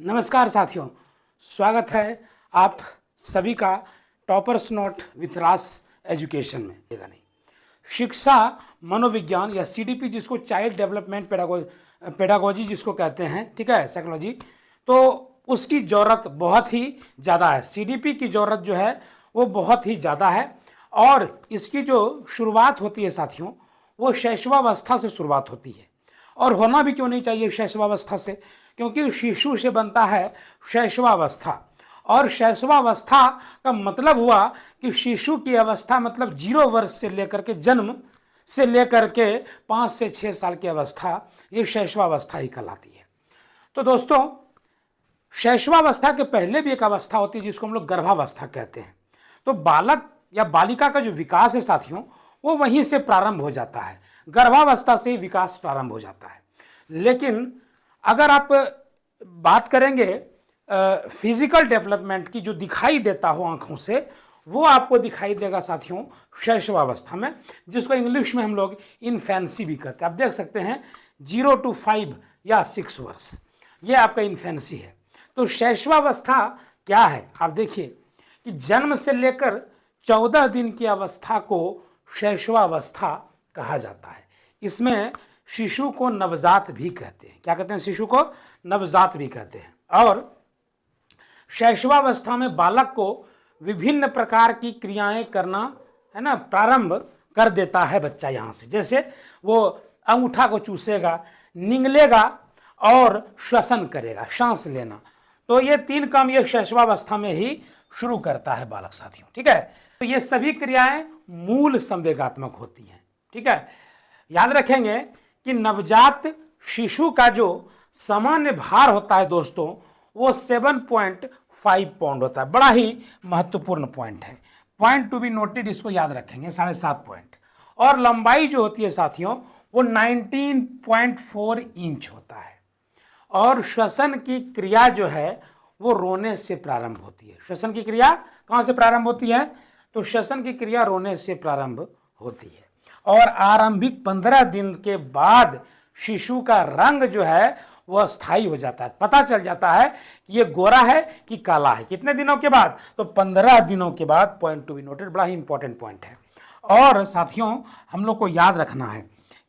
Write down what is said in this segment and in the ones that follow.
नमस्कार साथियों, स्वागत है आप सभी का टॉपर्स नोट विथ रास एजुकेशन में। नहीं, शिक्षा मनोविज्ञान या सीडीपी जिसको चाइल्ड डेवलपमेंट पेडागोजी जिसको कहते हैं, ठीक है, साइकोलॉजी, तो उसकी ज़रूरत बहुत ही ज़्यादा है। सीडीपी की ज़रूरत जो है वो बहुत ही ज़्यादा है और इसकी जो शुरुआत होती है साथियों वो शैशवावस्था से शुरुआत होती है। और होना भी क्यों नहीं चाहिए शैशवावस्था से, क्योंकि शिशु से बनता है शैशवावस्था। और शैशवावस्था का मतलब हुआ कि शिशु की अवस्था मतलब 0 वर्ष से लेकर के जन्म से लेकर के 5 से 6 साल की अवस्था, ये शैशवावस्था ही कहलाती है। तो दोस्तों, शैशवावस्था के पहले भी एक अवस्था होती है जिसको हम लोग गर्भावस्था कहते हैं। तो बालक या बालिका का जो विकास है साथियों वो वहीं से प्रारंभ हो जाता है, गर्भावस्था से ही विकास प्रारंभ हो जाता है। लेकिन अगर आप बात करेंगे फिजिकल डेवलपमेंट की, जो दिखाई देता हो आंखों से, वो आपको दिखाई देगा साथियों शैशवावस्था में, जिसको इंग्लिश में हम लोग इन्फेंसी भी कहते हैं। आप देख सकते हैं 0 to 5 या 6 वर्ष, ये आपका इन्फेंसी है। तो शैशवावस्था क्या है, आप देखिए कि जन्म से लेकर 14 दिन की अवस्था को शैशवावस्था कहा जाता है। इसमें शिशु को नवजात भी कहते हैं। क्या कहते हैं? शिशु को नवजात भी कहते हैं। और शैशवावस्था में बालक को विभिन्न प्रकार की क्रियाएं करना, है ना, प्रारंभ कर देता है बच्चा यहाँ से। जैसे वो अंगूठा को चूसेगा, निगलेगा और श्वसन करेगा, सांस लेना। तो ये 3 काम ये शैशवावस्था में ही शुरू करता है बालक साथियों, ठीक है। तो ये सभी क्रियाएं मूल संवेगात्मक होती हैं, ठीक है। याद रखेंगे कि नवजात शिशु का जो सामान्य भार होता है दोस्तों वो 7.5 पाउंड होता है। बड़ा ही महत्वपूर्ण पॉइंट है, पॉइंट टू बी नोटेड, इसको याद रखेंगे, 7.5 पॉइंट। और लंबाई जो होती है साथियों वो 19.4 इंच होता है। और श्वसन की क्रिया जो है वो रोने से प्रारंभ होती है। श्वसन की क्रिया कहाँ से प्रारंभ होती है? तो श्वसन की क्रिया रोने से प्रारंभ होती है। और आरंभिक 15 दिन के बाद शिशु का रंग जो है वह स्थायी हो जाता है। पता चल जाता है कि ये गोरा है कि काला है। कितने दिनों के बाद? तो 15 दिनों के बाद। पॉइंट टू बी नोटेड, बड़ा ही इंपॉर्टेंट पॉइंट है। और साथियों हम लोग को याद रखना है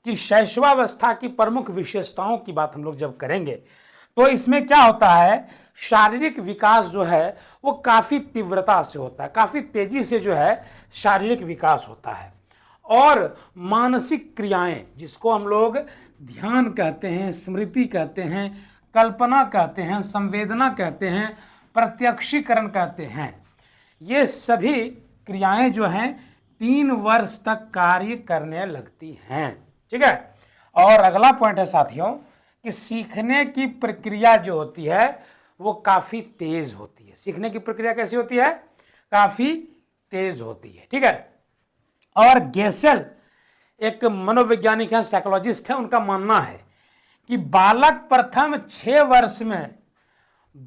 कि शैशवावस्था की प्रमुख विशेषताओं की बात हम लोग जब करेंगे तो इसमें क्या होता है, शारीरिक विकास जो है वो काफ़ी तीव्रता से होता है, काफ़ी तेजी से जो है शारीरिक विकास होता है। और मानसिक क्रियाएं जिसको हम लोग ध्यान कहते हैं, स्मृति कहते हैं, कल्पना कहते हैं, संवेदना कहते हैं, प्रत्यक्षीकरण कहते हैं, ये सभी क्रियाएं जो हैं 3 वर्ष तक कार्य करने लगती हैं, ठीक है। और अगला पॉइंट है साथियों कि सीखने की प्रक्रिया जो होती है वो काफ़ी तेज होती है। सीखने की प्रक्रिया कैसी होती है? काफ़ी तेज होती है, ठीक है। और गेसेल एक मनोवैज्ञानिक है, साइकोलॉजिस्ट है, उनका मानना है कि बालक प्रथम 6 वर्ष में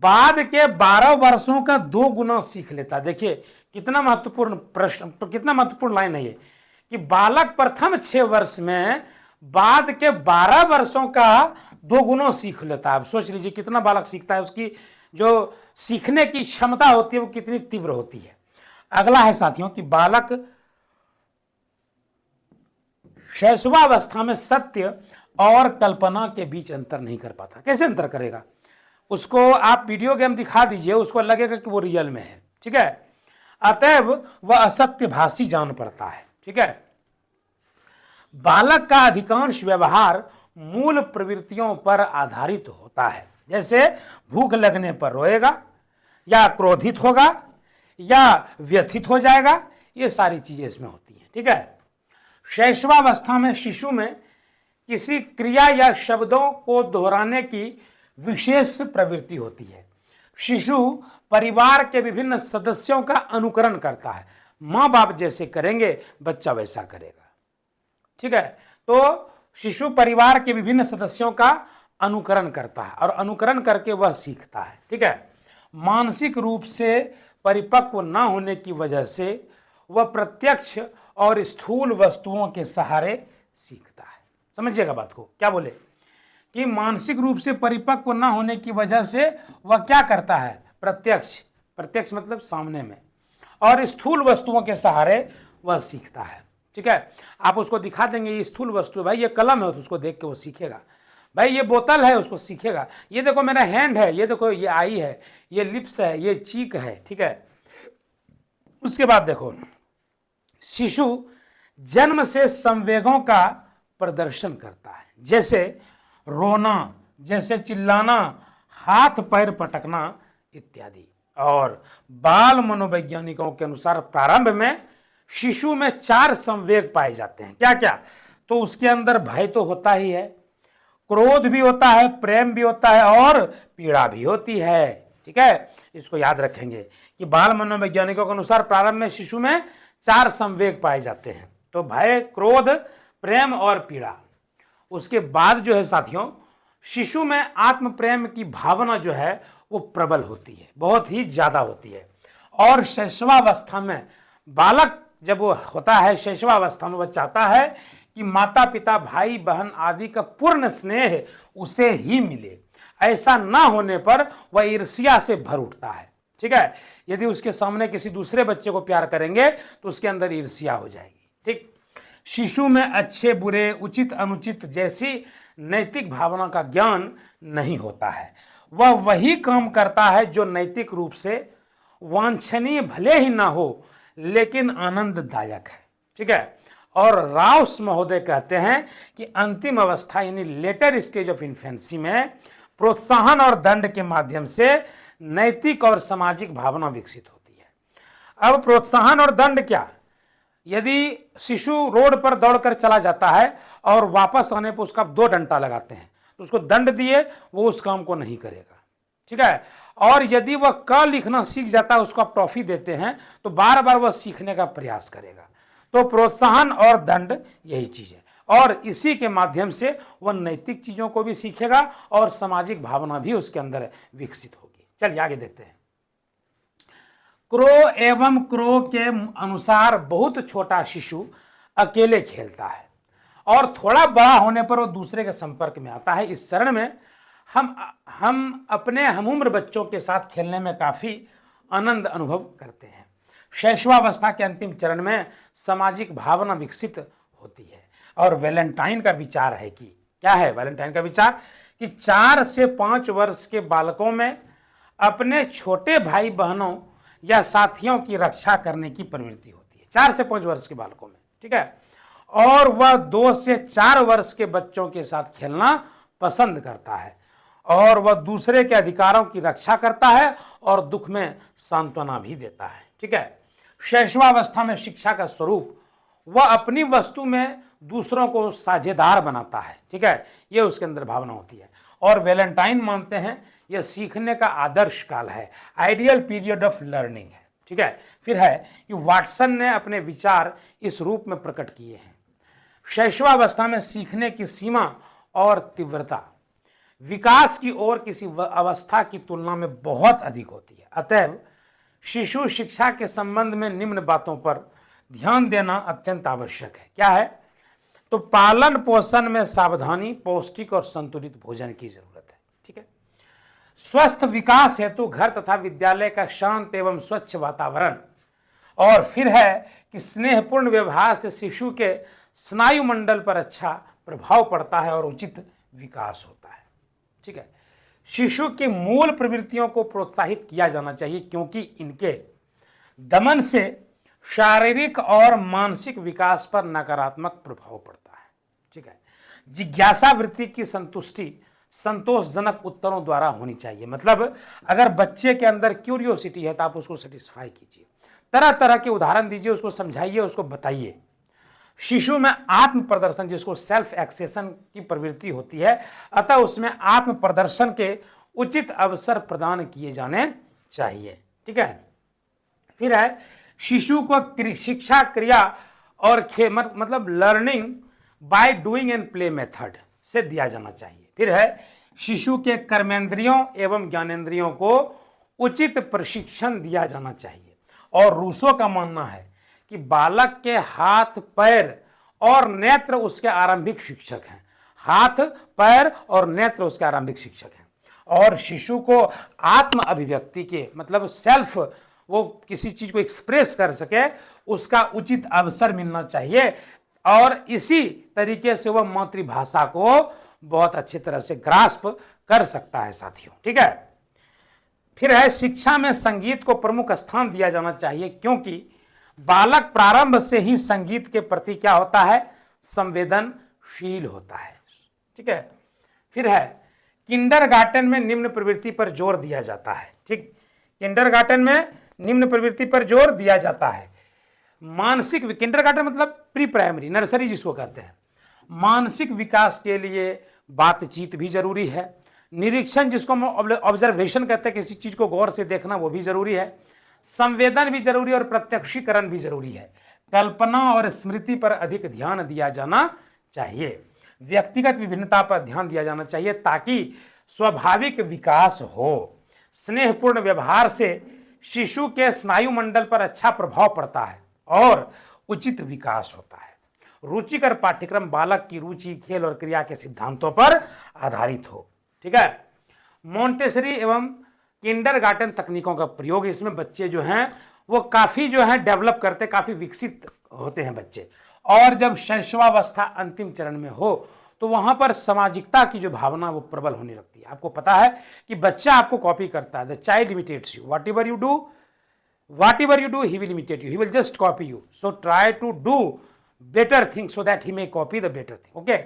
बाद के 12 वर्षों का 2 गुना सीख लेता है। देखिए कितना महत्वपूर्ण प्रश्न, कितना महत्वपूर्ण लाइन है ये, कि बालक प्रथम 6 वर्ष में बाद के 12 वर्षों का 2 गुना सीख लेता है। आप सोच लीजिए कितना बालक सीखता है, उसकी जो सीखने की क्षमता होती है वो कितनी तीव्र होती है। अगला है साथियों कि बालक शैशवावस्था में सत्य और कल्पना के बीच अंतर नहीं कर पाता। कैसे अंतर करेगा? उसको आप वीडियो गेम दिखा दीजिए, उसको लगेगा कि वो रियल में है, ठीक है। अतएव वह असत्यभाषी जान पड़ता है, ठीक है। बालक का अधिकांश व्यवहार मूल प्रवृत्तियों पर आधारित होता है। जैसे भूख लगने पर रोएगा या क्रोधित होगा या व्यथित हो जाएगा, ये सारी चीजें इसमें होती हैं, ठीक है। शैशवावस्था में शिशु में किसी क्रिया या शब्दों को दोहराने की विशेष प्रवृत्ति होती है। शिशु परिवार के विभिन्न सदस्यों का अनुकरण करता है। माँ बाप जैसे करेंगे बच्चा वैसा करेगा, ठीक है। तो शिशु परिवार के विभिन्न सदस्यों का अनुकरण करता है और अनुकरण करके वह सीखता है, ठीक है। मानसिक रूप से परिपक्व न होने की वजह से वह प्रत्यक्ष और स्थूल वस्तुओं के सहारे सीखता है। समझिएगा बात को, क्या बोले कि मानसिक रूप से परिपक्व न होने की वजह से वह क्या करता है, प्रत्यक्ष मतलब सामने में, और स्थूल वस्तुओं के सहारे वह सीखता है। ठीक है, आप उसको दिखा देंगे ये स्थूल वस्तु है, भाई ये कलम है, तो उसको देख के वो सीखेगा। भाई ये बोतल है, उसको सीखेगा। ये देखो मेरा हैंड है, ये देखो ये आई है, ये लिप्स है, ये चीक है। ठीक है, उसके बाद देखो शिशु जन्म से संवेगों का प्रदर्शन करता है, जैसे रोना, जैसे चिल्लाना, हाथ पैर पटकना इत्यादि। और बाल मनोवैज्ञानिकों के अनुसार प्रारंभ में शिशु में 4 संवेग पाए जाते हैं। क्या क्या? तो उसके अंदर भय तो होता ही है, क्रोध भी होता है, प्रेम भी होता है और पीड़ा भी होती है। ठीक है, इसको याद रखेंगे कि बाल मनोवैज्ञानिकों के अनुसार प्रारंभ में शिशु में 4 संवेग पाए जाते हैं, तो भय, क्रोध, प्रेम और पीड़ा। उसके बाद जो है साथियों, शिशु में आत्म प्रेम की भावना जो है वो प्रबल होती है, बहुत ही ज्यादा होती है। और शैशवावस्था में बालक जब वो होता है, शैशवावस्था में वह चाहता है कि माता पिता, भाई बहन आदि का पूर्ण स्नेह उसे ही मिले। ऐसा ना होने पर वह ईर्ष्या से भर उठता है। ठीक है, यदि उसके सामने किसी दूसरे बच्चे को प्यार करेंगे तो उसके अंदर ईर्ष्या हो जाएगी। ठीक, शिशु में अच्छे बुरे, उचित अनुचित जैसी नैतिक भावना का ज्ञान नहीं होता है। वह वही काम करता है जो नैतिक रूप से वांछनीय भले ही ना हो लेकिन आनंददायक है। ठीक है, और राउस महोदय कहते हैं कि अंतिम अवस्था यानी लेटर स्टेज ऑफ इन्फेंसी में प्रोत्साहन और दंड के माध्यम से नैतिक और सामाजिक भावना विकसित होती है। अब प्रोत्साहन और दंड क्या? यदि शिशु रोड पर दौड़कर चला जाता है और वापस आने पर उसका 2 डंडा लगाते हैं तो उसको दंड दिए, वो उस काम को नहीं करेगा। ठीक है, और यदि वह क लिखना सीख जाता है, उसको आप ट्रॉफी देते हैं तो बार बार वह सीखने का प्रयास करेगा। तो प्रोत्साहन और दंड यही चीज है, और इसी के माध्यम से वह नैतिक चीजों को भी सीखेगा और सामाजिक भावना भी उसके अंदर विकसित होगी। चलिए आगे देखते हैं। क्रो एवं क्रो के अनुसार बहुत छोटा शिशु अकेले खेलता है और थोड़ा बड़ा होने पर वो दूसरे के संपर्क में आता है। इस चरण में हम अपने हमउम्र बच्चों के साथ खेलने में काफी आनंद अनुभव करते हैं। शैशवावस्था के अंतिम चरण में सामाजिक भावना विकसित होती है। और वैलेंटाइन का विचार है कि क्या है वैलेंटाइन का विचार कि 4 से 5 वर्ष के बालकों में अपने छोटे भाई बहनों या साथियों की रक्षा करने की प्रवृत्ति होती है, 4 से 5 वर्ष के बालकों में। ठीक है, और वह 2 से 4 वर्ष के बच्चों के साथ खेलना पसंद करता है और वह दूसरे के अधिकारों की रक्षा करता है और दुख में सांत्वना भी देता है। ठीक है, शैशवावस्था में शिक्षा का स्वरूप वह अपनी वस्तु में दूसरों को साझेदार बनाता है। ठीक है, यह उसके अंदर भावना होती है। और वैलेंटाइन मानते हैं यह सीखने का आदर्श काल है, आइडियल पीरियड ऑफ लर्निंग है। ठीक है, फिर है कि वाटसन ने अपने विचार इस रूप में प्रकट किए हैं। शैशवावस्था में सीखने की सीमा और तीव्रता विकास की ओर किसी अवस्था की तुलना में बहुत अधिक होती है। अतएव शिशु शिक्षा के संबंध में निम्न बातों पर ध्यान देना अत्यंत आवश्यक है। क्या है? तो पालन पोषण में सावधानी, पौष्टिक और संतुलित भोजन की जरूरत है। ठीक है, स्वस्थ विकास हेतु घर तथा विद्यालय का शांत एवं स्वच्छ वातावरण, और फिर है कि स्नेहपूर्ण व्यवहार से शिशु के स्नायु मंडल पर अच्छा प्रभाव पड़ता है और उचित विकास होता है। ठीक है, शिशु की मूल प्रवृत्तियों को प्रोत्साहित किया जाना चाहिए क्योंकि इनके दमन से शारीरिक और मानसिक विकास पर नकारात्मक प्रभाव पड़ता है। ठीक है, जिज्ञासा वृत्ति की संतुष्टि संतोषजनक उत्तरों द्वारा होनी चाहिए। मतलब अगर बच्चे के अंदर क्यूरियोसिटी है तो आप उसको सेटिस्फाई कीजिए, तरह तरह के उदाहरण दीजिए, उसको समझाइए, उसको बताइए। शिशु में आत्म प्रदर्शन जिसको सेल्फ एक्सेशन की प्रवृत्ति होती है, अतः उसमें आत्म प्रदर्शन के उचित अवसर प्रदान किए जाने चाहिए। ठीक है, फिर है शिशु को शिक्षा क्रिया और मतलब learning by doing and play method से दिया जाना चाहिए। फिर है शिशु के कर्मेंद्रियों एवं ज्ञानेंद्रियों को उचित प्रशिक्षण दिया जाना चाहिए। और रूसो का मानना है कि बालक के हाथ, पैर और नेत्र उसके आरंभिक शिक्षक हैं। हाथ, पैर और नेत्र उसके आरंभिक शिक्षक हैं। और शिशु को आत्म अभिव्यक्ति के मतलब सेल्फ, वो किसी चीज को एक्सप्रेस कर सके, उसका उचित अवसर मिलना चाहिए। और इसी तरीके से वह मातृभाषा को बहुत अच्छी तरह से ग्रास्प कर सकता है साथियों। ठीक है, फिर है शिक्षा में संगीत को प्रमुख स्थान दिया जाना चाहिए, क्योंकि बालक प्रारंभ से ही संगीत के प्रति क्या होता है, संवेदनशील होता है। ठीक है, फिर है किंडरगार्टन में निम्न प्रवृत्ति पर जोर दिया जाता है। ठीक, किंडरगार्टन में निम्न प्रवृत्ति पर जोर दिया जाता है। मानसिक, किंडरगार्टन मतलब प्री प्राइमरी, नर्सरी जिसको कहते हैं। मानसिक विकास के लिए बातचीत भी जरूरी है, निरीक्षण जिसको हम ऑब्जर्वेशन कहते हैं, किसी चीज को गौर से देखना, वो भी जरूरी है, संवेदन भी जरूरी है और प्रत्यक्षीकरण भी जरूरी है। कल्पना और स्मृति पर अधिक ध्यान दिया जाना चाहिए। व्यक्तिगत विभिन्नता पर ध्यान दिया जाना चाहिए ताकि स्वाभाविक विकास हो। स्नेहपूर्ण व्यवहार से शिशु के स्नायु मंडल पर अच्छा प्रभाव पड़ता है और उचित विकास होता है। रुचिकर पाठ्यक्रम बालक की रुचि, खेल और क्रिया के सिद्धांतों पर आधारित हो। ठीक है, मोंटेसरी एवं किंडरगार्टन तकनीकों का प्रयोग, इसमें बच्चे जो हैं वो काफी जो है डेवलप करते, काफी विकसित होते हैं बच्चे। और जब शैशवावस्था अंतिम चरण में हो तो वहां पर सामाजिकता की जो भावना वो प्रबल होने लगती है। आपको पता है कि बच्चा आपको कॉपी करता है, the child imitates you, whatever you do he will imitate you, he will just copy you, so try to do better thing so that he may copy the better thing. Okay,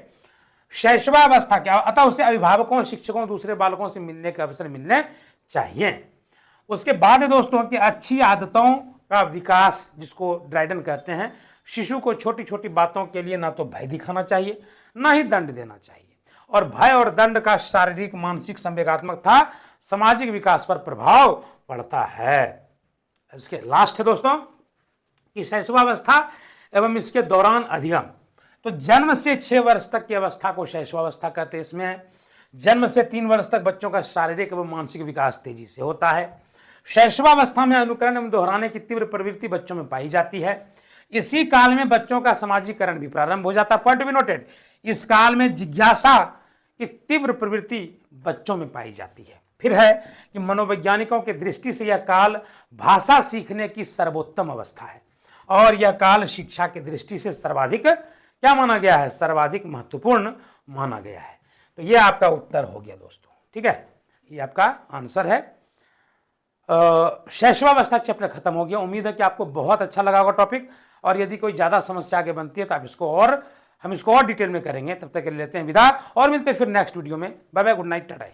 शैशवावस्था क्या, अतः उसे अभिभावकों, शिक्षकों, दूसरे बालकों से मिलने के अवसर मिलने चाहिए। उसके बाद दोस्तों की अच्छी आदतों का विकास, जिसको ड्राइडन कहते हैं। शिशु को छोटी छोटी बातों के लिए ना तो भय दिखाना चाहिए, ना ही दंड देना चाहिए। और भय और दंड का शारीरिक, मानसिक, संवेगात्मक था सामाजिक विकास पर प्रभाव पड़ता है। इसके लास्ट है दोस्तों कि शैशवावस्था एवं इसके दौरान अधिगम। तो जन्म से 6 वर्ष तक की अवस्था को शैशवावस्था कहते हैं। इसमें जन्म से 3 वर्ष तक बच्चों का शारीरिक एवं मानसिक विकास तेजी से होता है। शैशवावस्था में अनुकरण एवं दोहराने की तीव्र प्रवृत्ति बच्चों में पाई जाती है। इसी काल में बच्चों का सामाजिकरण भी प्रारंभ हो जाता है। पॉइंट बी नोटेड, इस काल में जिज्ञासा की तीव्र प्रवृत्ति बच्चों में पाई जाती है। फिर है कि मनोवैज्ञानिकों की दृष्टि से यह काल भाषा सीखने की सर्वोत्तम अवस्था है और यह काल शिक्षा की दृष्टि से सर्वाधिक क्या माना गया है, सर्वाधिक महत्वपूर्ण माना गया है। तो यह आपका उत्तर हो गया दोस्तों। ठीक है, ये आपका आंसर है। शैशवावस्था चैप्टर खत्म हो गया। उम्मीद है कि आपको बहुत अच्छा लगा होगा टॉपिक, और यदि कोई ज्यादा समस्या आगे बनती है तो हम इसको और डिटेल में करेंगे। तब तक के लिए लेते हैं विदा और मिलते हैं फिर नेक्स्ट वीडियो में। Bye bye, good night, Tata.